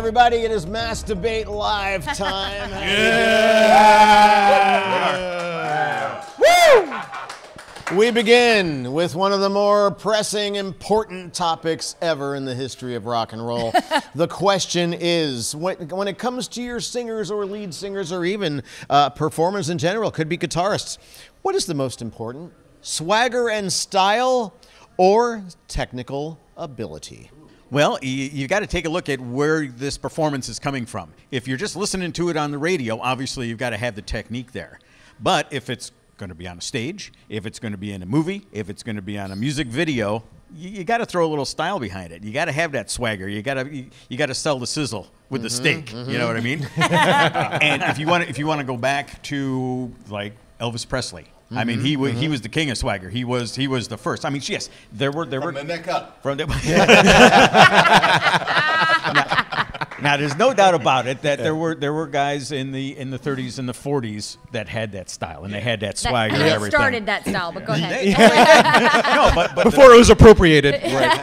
everybody. It is Mass Debate Live time. Yeah. Woo! We begin with one of the more pressing, important topics ever in the history of rock and roll. The question is, when it comes to your singers or lead singers or even performers in general, could be guitarists, what is the most important? Swagger and style or technical ability? Well, you got to take a look at where this performance is coming from. If you're just listening to it on the radio, obviously you've got to have the technique there. But if it's going to be on a stage, if it's going to be in a movie, if it's going to be on a music video, you got to throw a little style behind it. You got to have that swagger. You got to sell the sizzle with the steak. You know what I mean? And if you want to go back to like Elvis Presley. I mean, he was the king of swagger. He was the first. I mean, yes, there were from the neck up. From the now, there's no doubt about it that there were guys in the 30s and the 40s that had that style and they had that swagger and everything. Started that style, but go ahead. No, but before it was appropriated. Right.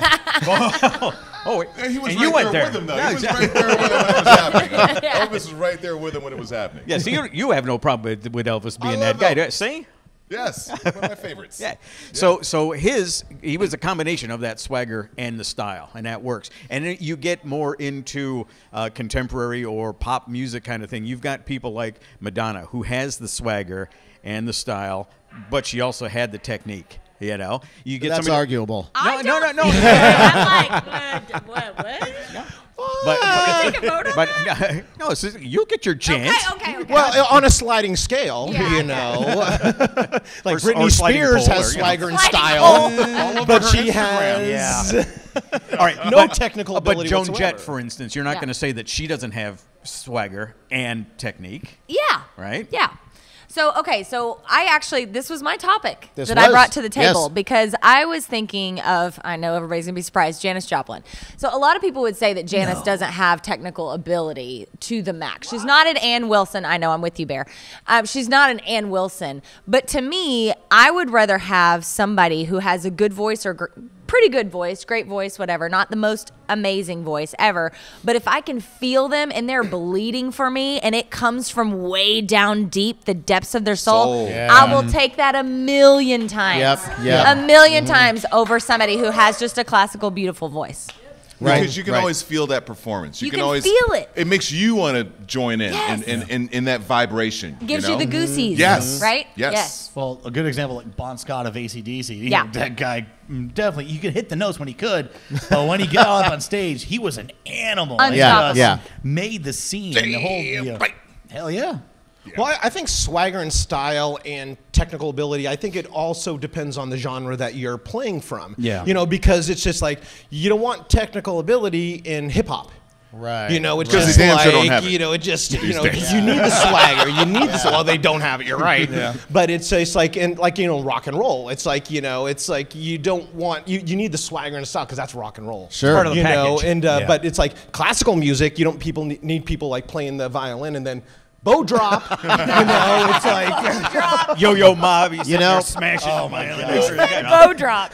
Oh, he was and you went there. With him, though. He was right there when it was happening. Elvis was right there with him when it was happening. Yeah, so you have no problem with Elvis being that guy. Elvis. See? Yes, one of my favorites. Yeah. So he was a combination of that swagger and the style, and that works. And you get more into contemporary or pop music kind of thing. You've got people like Madonna, who has the swagger and the style, but she also had the technique. You know, you get That's arguable. No. I'm like, what? No. Take a vote on that? No, you'll get your chance. Okay. Well, on a sliding scale, Yeah, you know. Like Or Britney sliding Spears pole, has or, you know. swagger and Sliding style, pole. but her she Instagram, has All right, no technical ability But Joan whatsoever. Jett, for instance, you're not Yeah. going to say that she doesn't have swagger and technique, Yeah. right? Yeah. So this was my topic This that I was. brought to the table Yes. because I was thinking of, I know everybody's going to be surprised, Janis Joplin. So a lot of people would say that Janis doesn't have technical ability to the max. She's not an Ann Wilson. I know, I'm with you, Bear. She's not an Ann Wilson. But to me, I would rather have somebody who has a good voice or pretty good voice, great voice, whatever, not the most amazing voice ever, but if I can feel them and they're bleeding for me and it comes from way down deep, the depths of their soul, I will take that a million times. Yep. A million times over somebody who has just a classical, beautiful voice. Right. Because you can always feel that performance. You can always feel it. It makes you want to join in Yes. in that vibration. Gives you the goosies. Yes. Right? Yes. Well, a good example, like Bon Scott of AC/DC. Yeah. That guy, definitely, you could hit the notes when he could, but when he got up on stage, he was an animal. Unstoppable. He just Yeah. made the scene. And the whole, hell yeah. Well, I think swagger and style and technical ability, I think it also depends on the genre that you're playing from. Yeah. You know, because it's just like, you don't want technical ability in hip hop. Right. You know, it's Because just they damn sure don't like, have it you know, it just, you these know, days. you need the swagger. You need the, well, they don't have it, you're right. But it's like, and like, you know, rock and roll. It's like, you know, it's like you don't want, you need the swagger and style because that's rock and roll. Sure. Part of the You know, package. and, Yeah. but it's like classical music, you don't, people need people like playing the violin and then bow drop, you know, it's like. Yo-Yo Ma, You know, smashing. Oh my Bow drop.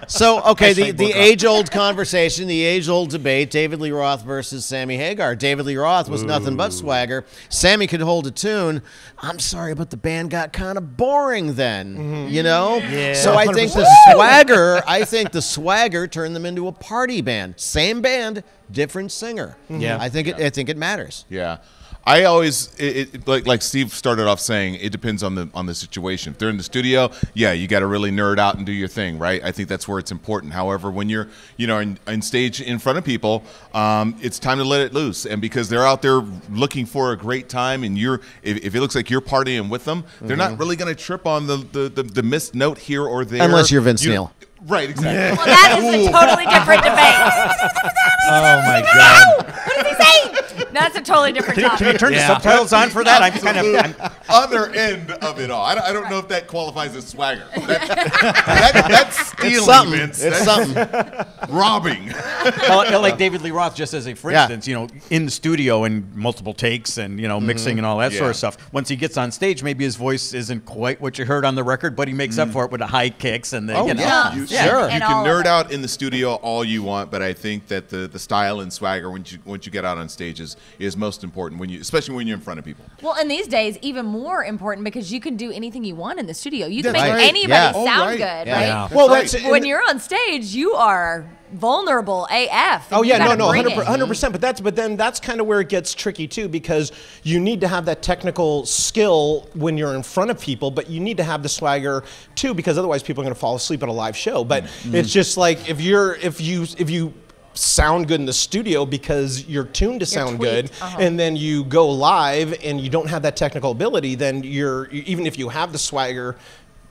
So, okay, the Bow drop. age-old conversation, the age-old debate, David Lee Roth versus Sammy Hagar. David Lee Roth was nothing but swagger. Sammy could hold a tune. I'm sorry, but the band got kind of boring then, you know? Yeah. So I think the swagger turned them into a party band. Same band, different singer. Yeah. I think it matters. Yeah. I always like Steve started off saying it depends on the situation. If they're in the studio, yeah, you got to really nerd out and do your thing, right? I think that's where it's important. However, when you're in stage in front of people, it's time to let it loose. And because they're out there looking for a great time, and if it looks like you're partying with them, they're not really going to trip on the missed note here or there, Unless you're Vince Neil. Right, exactly. Well, that is a totally different debate. Oh, my God. What did he say? That's a totally different Can topic. you turn the subtitles on for that? I'm kind of. Other end of it all. I don't know if that qualifies as swagger. That's stealing, It's something. Vince. It's That's something. robbing. Like David Lee Roth, just as a for instance, in the studio and multiple takes and mixing and all that sort of stuff. Once he gets on stage, maybe his voice isn't quite what you heard on the record, but he makes up for it with the high kicks and the. Oh, yeah. You, Sure. You And can all of nerd it. out in the studio all you want, but I think that the style and swagger once you get out on stage is most important especially when you're in front of people. Well, and these days, even more important because you can do anything you want in the studio. You can That's make right. anybody Yeah. Oh, sound right. good, Yeah. right? Well, right. that's When you're on stage, you are vulnerable AF. Oh and you yeah, gotta no, bring it. 100%. But then that's kind of where it gets tricky too, because you need to have that technical skill when you're in front of people, but you need to have the swagger too, because otherwise people are going to fall asleep at a live show. But it's just like if you sound good in the studio because you're tuned to sound good, and then you go live and you don't have that technical ability, then even if you have the swagger,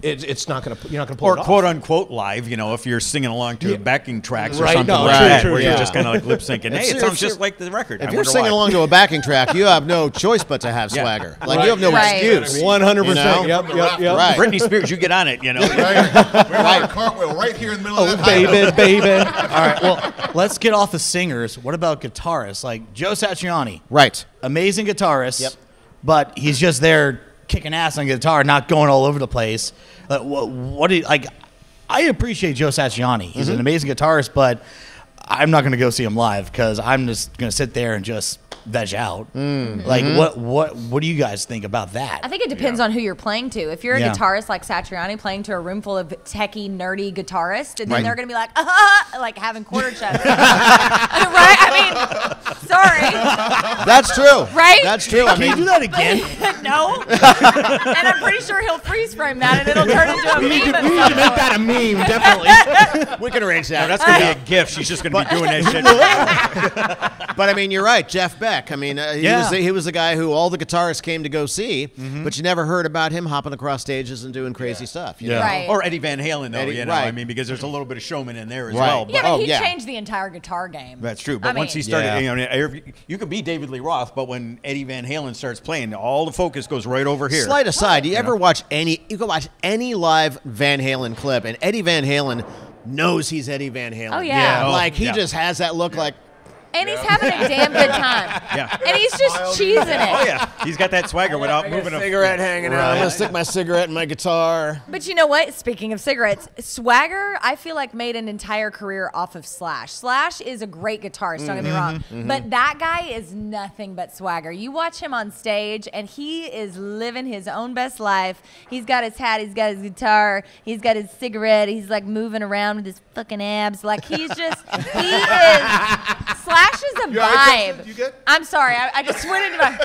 it's not gonna you're not gonna pull Or it off. quote unquote live, if you're singing along to backing tracks or Right, something no, like true, that, true, where yeah. you're just kind of like lip syncing. Hey, it you're- sounds if just you're- like the record. If I you're wonder singing why. along to a backing track, you have no choice but to have swagger. Like you have no Right. excuse. 100%. Yep. Right. Britney Spears, you get on it, We're on a cartwheel right here in the middle of that high note. Baby. All right, well, let's get off the singers. What about guitarists? Like Joe Satriani, Right. amazing guitarist, Yep. but he's just there kicking ass on guitar, not going all over the place. What do you, like? I appreciate Joe Satriani. He's an amazing guitarist, but I'm not going to go see him live because I'm just going to sit there and just veg out. Like, what do you guys think about that? I think it depends on who you're playing to. If you're a Yeah. guitarist like Satriani playing to a room full of techie, nerdy guitarists, and then Right. they're going to be like, like having quarter chest. Right? I mean, sorry. That's true. Right? That's true. Can you do that again? No. And I'm pretty sure he'll freeze frame that and it'll turn into a meme. We need of to some make sort. that a meme, definitely. we can arrange that. That's going to be a gift. She's just going to be doing that shit. But I mean, you're right, Jeff Beck. I mean, Yeah. he was the guy who all the guitarists came to go see, but you never heard about him hopping across stages and doing crazy stuff. You know? Right. Or Eddie Van Halen, though, Eddie- I right. mean, because there's a little bit of showman in there as Right. well. Yeah, but he yeah. changed the entire guitar game. That's true. I But once he mean- started, you could be David Lee Roth, but when Eddie Van Halen starts playing, all the focus goes right over here. Slight aside, you ever watch you go watch any live Van Halen clip, and Eddie Van Halen knows he's Eddie Van Halen. Oh, yeah. Like, he Yeah. just has that look like, And he's having a damn good time. Yeah. And he's just cheesing it. Oh, yeah. He's got that swagger without moving a cigarette hanging out. I'm going to stick my cigarette in my guitar. But you know what? Speaking of cigarettes, Swagger, I feel like made an entire career off of Slash. Slash is a great guitarist, don't get me wrong. But that guy is nothing but swagger. You watch him on stage, and he is living his own best life. He's got his hat, he's got his guitar, he's got his cigarette, he's like moving around with his fucking abs. Like, he is. Slash is a You all right, vibe. Justin? You good? I'm sorry, I just went into my.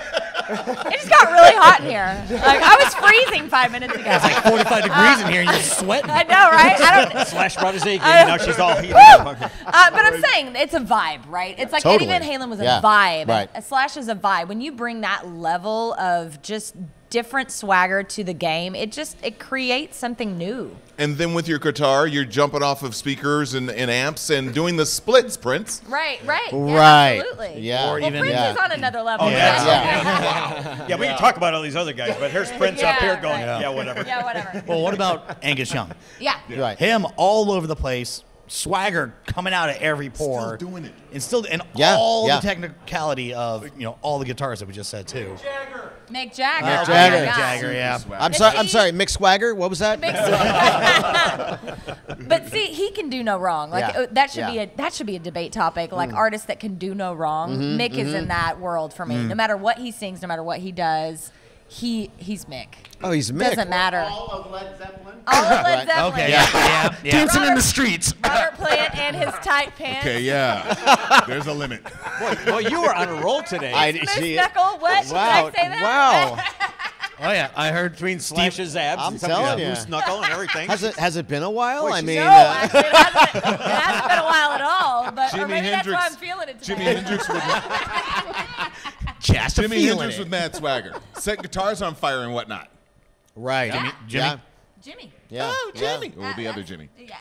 It just got really hot in here. Like, I was freezing 5 minutes ago. It's like 45 degrees in here and you're sweating. I know, right? I don't. Slash brought his A game, and now she's all heated up. But I'm saying it's a vibe, right? It's like Totally. Eddie Van Halen was a Yeah, vibe. right. A Slash is a vibe. When you bring that level of just different swagger to the game, it creates something new. And then with your guitar, you're jumping off of speakers and amps and doing the splits, Prince. Right. Yeah, Right. Absolutely. Yeah. Or Well, even- Prince yeah. is on another level. Yeah, we can talk about all these other guys, but here's Prince up here going, right. yeah, whatever. Yeah, whatever. Well, what about Angus Young? Yeah. Right. Him all over the place, swagger coming out of every pore. doing it. And Yeah, all yeah. the technicality of, all the guitars that we just said, too. Mick Jagger. Mick Oh my Jagger. gosh. Jagger, yeah. I'm sorry, Mick Swagger? What was that? But see, he can do no wrong. Like Yeah. that should be a debate topic. Like artists that can do no wrong. Mick is in that world for me. No matter what he sings, no matter what he does, he's Mick. Oh, he's Mick. Doesn't matter. All of Led Zeppelin. All of Led Right. Zeppelin. Okay, yeah. Dancing in Robert- the streets. Robert Plant and his tight pants. Okay, yeah. There's a limit. Well, you were on a roll today. Miss Knuckle, what? Wow. Did I say that? Wow. Oh, yeah. I heard Between Slash's abs I'm and some telling you. loose knuckle and everything. Has it been a while? I mean, No, actually, it hasn't been a while at all. But or Jimi maybe that's Hendrix- why I'm feeling it Jimi today. Hendrix with Chasta Jimi feeling Hendrix it. with mad swagger. Set guitars on fire and whatnot. right. Jimmy? Yeah. Jimmy. Yeah. Oh, yeah. Jimmy. Well, the other Jimmy. Yeah.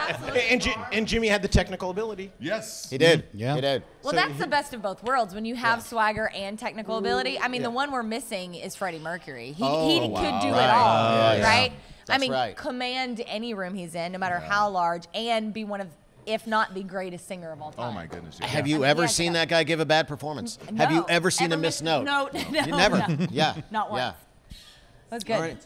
Absolutely. And Jimmy had the technical ability. Yes. He did. Yeah. He did. Well, that's the best of both worlds. When you have swagger and technical ability, I mean, the one we're missing is Freddie Mercury. He could do it all, right? That's I mean, right. command any room he's in, no matter how large, and be one of, if not the greatest singer of all time. Oh my goodness. Yeah. Have you I mean, ever yeah, seen yeah. that guy give a bad performance? No. Have you ever seen a missed note? No, You never. no. Yeah. Not once. Yeah. That's good. All right.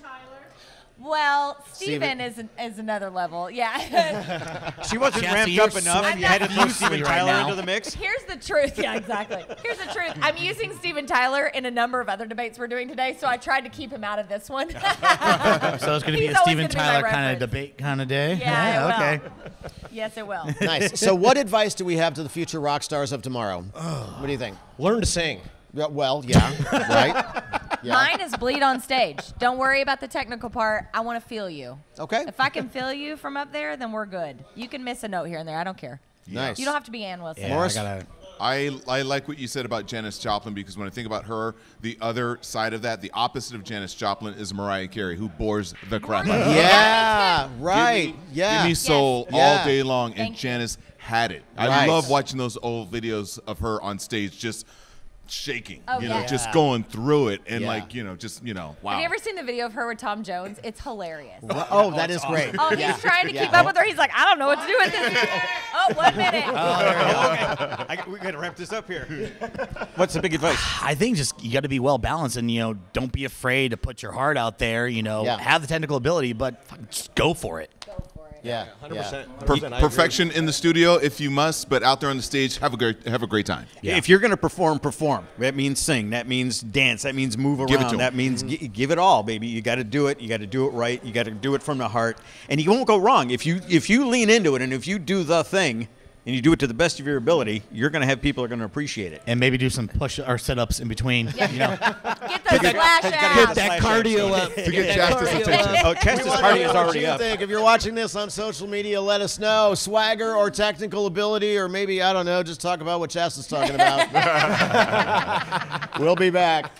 Well, Steven is another level. Yeah. She wasn't Chasta, ramped you're up enough. sweating You had to throw profusely Steven right Tyler now. into the mix. Here's the truth. Yeah, exactly. Here's the truth. I'm using Steven Tyler in a number of other debates we're doing today, so I tried to keep him out of this one. So it's going to be He's a always Steven gonna be my Tyler kind reference. of debate kind of day. Yeah, it okay. will. Yes, it will. Nice. So, what advice do we have to the future rock stars of tomorrow? What do you think? Learn to sing. Yeah, well, yeah, right. Yeah. Mine is bleed on stage. Don't worry about the technical part. I want to feel you. Okay. If I can feel you from up there, then we're good. You can miss a note here and there. I don't care. Nice. You don't have to be Ann Wilson. Yeah, Morris? I like what you said about Janis Joplin, because when I think about her, the other side of that, the opposite of Janis Joplin, is Mariah Carey, who bores the crap out of her. Yeah. Right. Yeah. Give me soul Yes. all day long, and Thank you. Janis had it. I Right. love watching those old videos of her on stage, just shaking, Oh, yeah. just going through it, and Yeah. wow. Have you ever seen the video of her with Tom Jones? It's hilarious. Oh, that is great. Oh, Yeah. he's trying to keep Yeah. up with her. He's like, I don't know what to do with this. Oh, 1 minute. We got to wrap this up here. What's the big advice? I think just you got to be well balanced and don't be afraid to put your heart out there. Yeah. Have the technical ability, but fucking just go for it. Yeah. 100%. Yeah. 100%. I agree. Perfection in the studio if you must, but out there on the stage, have a great time. If you're going to perform. That means sing. That means dance. That means move around. Give it to 'em. That means give it all, baby. You got to do it. You got to do it right. You got to do it from the heart, and you won't go wrong if you lean into it, and if you do the thing, and you do it to the best of your ability, you're going to have people who are going to appreciate it. And maybe do some push or sit-ups in between. Get the splash Get out. that cardio up. To get Chasta's attention. Oh, Chasta's We wanna party know is what already you up. think. If you're watching this on social media, let us know. Swagger or technical ability, or maybe, I don't know, just talk about what Chasta's talking about. We'll be back.